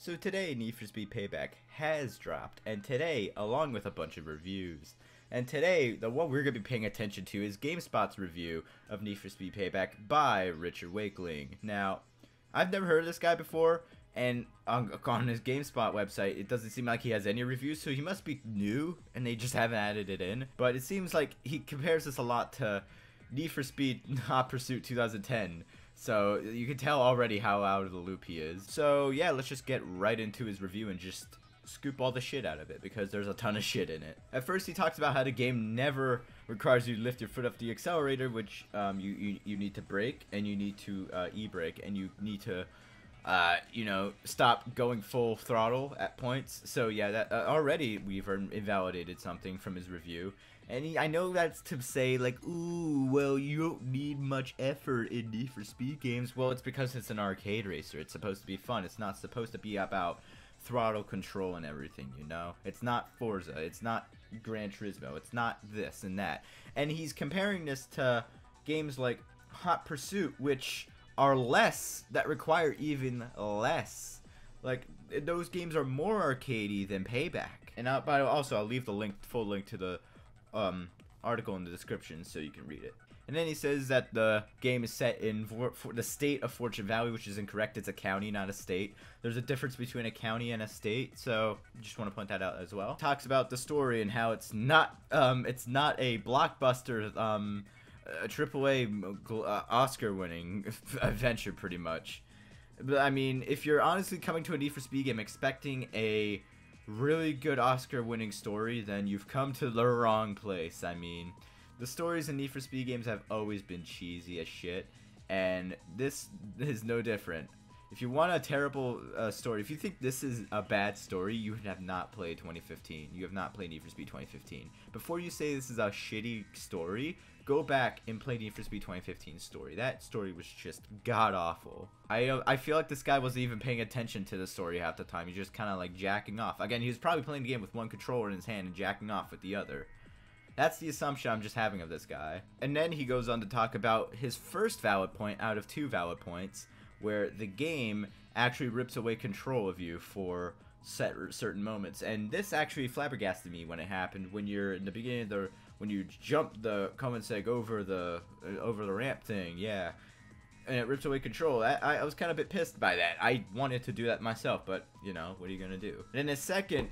So today, Need for Speed Payback has dropped, and today, along with a bunch of reviews. And today, the one we're going to be paying attention to is GameSpot's review of Need for Speed Payback by Richard Wakeling. Now, I've never heard of this guy before, and on his GameSpot website, it doesn't seem like he has any reviews, so he must be new, and they just haven't added it in. But it seems like he compares this a lot to Need for Speed Hot Pursuit 2010. So you can tell already how out of the loop he is. So yeah, let's just get right into his review and just scoop all the shit out of it, because there's a ton of shit in it. At first he talks about how the game never requires you to lift your foot off the accelerator, which you need to brake, and you need to e-brake, and you need to you know, stop going full throttle at points. So yeah, that already we've invalidated something from his review. And I know that's to say, like, ooh, well, you don't need much effort in Need for Speed games. Well, it's because it's an arcade racer. It's supposed to be fun. It's not supposed to be about throttle control and everything, you know? It's not Forza. It's not Gran Turismo. It's not this and that. And he's comparing this to games like Hot Pursuit, which are less, that require even less. Like, those games are more arcadey than Payback. And but also, I'll leave the full link to the article in the description so you can read it. And then he says that the game is set in for the state of Fortune Valley, which is incorrect. It's a county, not a state. There's a difference between a county and a state, so just want to point that out as well. Talks about the story and how it's not a blockbuster, a AAA Oscar-winning adventure, pretty much. But I mean, if you're honestly coming to a Need for Speed game expecting a really good Oscar-winning story, then you've come to the wrong place. I mean, the stories in Need for Speed games have always been cheesy as shit, and this is no different. If you want a terrible story, if you think this is a bad story, you have not played 2015. You have not played Need for Speed 2015. Before you say this is a shitty story, go back and play Need for Speed 2015 story. That story was just god-awful. I feel like this guy wasn't even paying attention to the story half the time. He's just kind of like jacking off. Again, he was probably playing the game with one controller in his hand and jacking off with the other. That's the assumption I'm just having of this guy. And then he goes on to talk about his first valid point out of 2 valid points, where the game actually rips away control of you for certain moments. And this actually flabbergasted me when it happened, when you're in the beginning of when you jump the Comenseg over the ramp thing, yeah, and it rips away control. I was kind of a bit pissed by that. I wanted to do that myself, but you know, what are you gonna do? And then the second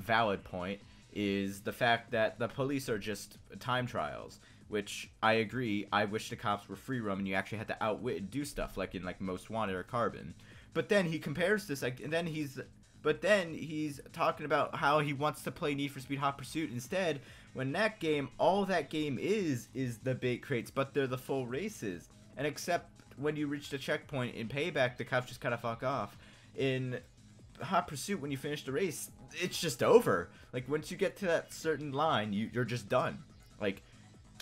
valid point is the fact that the police are just time trials, which I agree. I wish the cops were free roam and you actually had to outwit and do stuff like in like Most Wanted or Carbon. But then he compares this, like, and then he's talking about how he wants to play Need for Speed Hot Pursuit instead, when that game, all that game is the bait crates, but they're the full races. And except when you reach the checkpoint in Payback, the cops just kind of fuck off. In Hot Pursuit, when you finish the race, it's just over. Like, once you get to that certain line, you're just done. Like,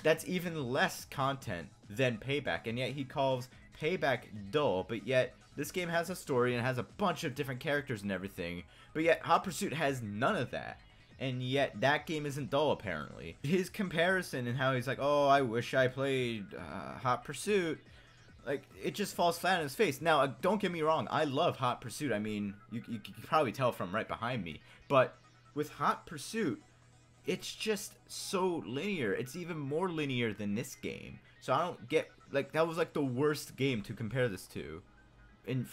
that's even less content than Payback, and yet he calls Payback dull, but yet this game has a story and has a bunch of different characters and everything, but yet Hot Pursuit has none of that. And yet that game isn't dull, apparently. His comparison and how he's like, oh, I wish I played Hot Pursuit, like, it just falls flat on his face. Now, don't get me wrong, I love Hot Pursuit. I mean, you can probably tell from right behind me. But with Hot Pursuit, it's just so linear. It's even more linear than this game. So I don't get, like, that was like the worst game to compare this to. And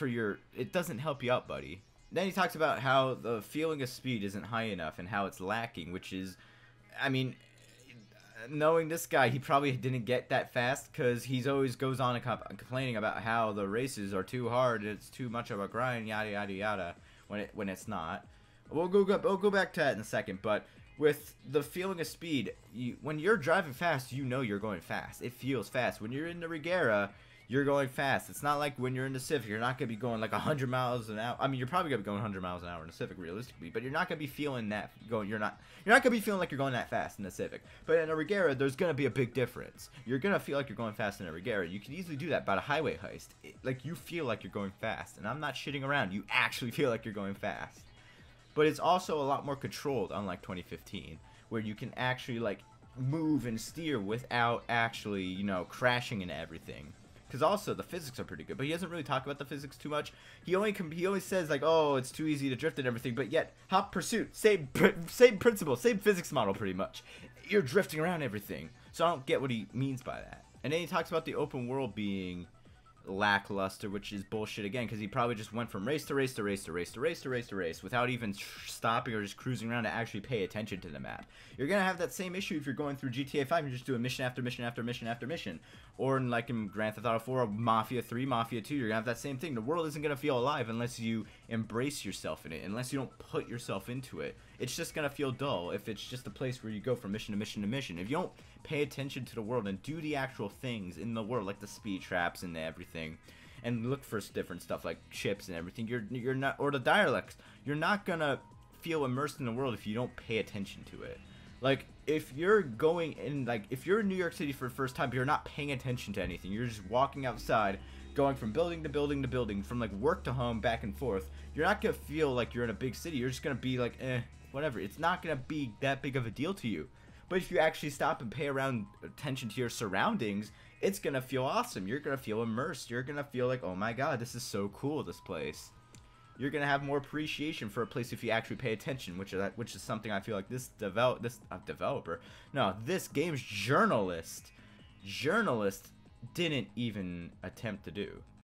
it doesn't help you out, buddy. Then he talks about how the feeling of speed isn't high enough and how it's lacking, which is, I mean, knowing this guy, he probably didn't get that fast, because he always goes on and complaining about how the races are too hard, it's too much of a grind, yada yada yada, when it's not. We'll go back to that in a second, but with the feeling of speed, when you're driving fast, you know you're going fast. It feels fast. When you're in the Regera, you're going fast. It's not like when you're in the Civic, you're not going to be going like 100 miles an hour. I mean, you're probably going to be going 100 miles an hour in the Civic, realistically, but you're not going to be feeling that you're not going to be feeling like you're going that fast in the Civic. But in a Regera, there's going to be a big difference. You're going to feel like you're going fast in a Regera. You can easily do that by a highway heist. Like, you feel like you're going fast, and I'm not shitting around. You actually feel like you're going fast. But it's also a lot more controlled, unlike 2015, where you can actually, like, move and steer without actually, you know, crashing into everything. because also the physics are pretty good, but he doesn't really talk about the physics too much. He only says like, oh, it's too easy to drift and everything, but yet Hot Pursuit, same principle, same physics model pretty much. You're drifting around everything, so I don't get what he means by that. And then he talks about the open world being lackluster, which is bullshit again, because he probably just went from race to race to race to race to race to race to race without even stopping or just cruising around to actually pay attention to the map. You're gonna have that same issue if you're going through GTA 5 and you're just doing mission after mission after mission after mission, or in Grand Theft Auto 4 or Mafia 3, Mafia 2, you're gonna have that same thing. The world isn't gonna feel alive unless you embrace yourself in it, unless you don't put yourself into it. It's just gonna feel dull if it's just a place where you go from mission to mission to mission. If you don't pay attention to the world and do the actual things in the world, like the speed traps and everything, and look for different stuff like chips and everything, you're not, or the dialects, you're not gonna feel immersed in the world if you don't pay attention to it. Like, if you're going in, like, if you're in New York City for the first time, but you're not paying attention to anything, you're just walking outside, going from building to building to building, from like work to home, back and forth, you're not gonna feel like you're in a big city. You're just gonna be like, whatever. It's not gonna be that big of a deal to you. But if you actually stop and pay attention to your surroundings, it's gonna feel awesome. You're gonna feel immersed. You're gonna feel like, oh my god, this is so cool, this place. You're gonna have more appreciation for a place if you actually pay attention, which is something I feel like this game's journalist didn't even attempt to do.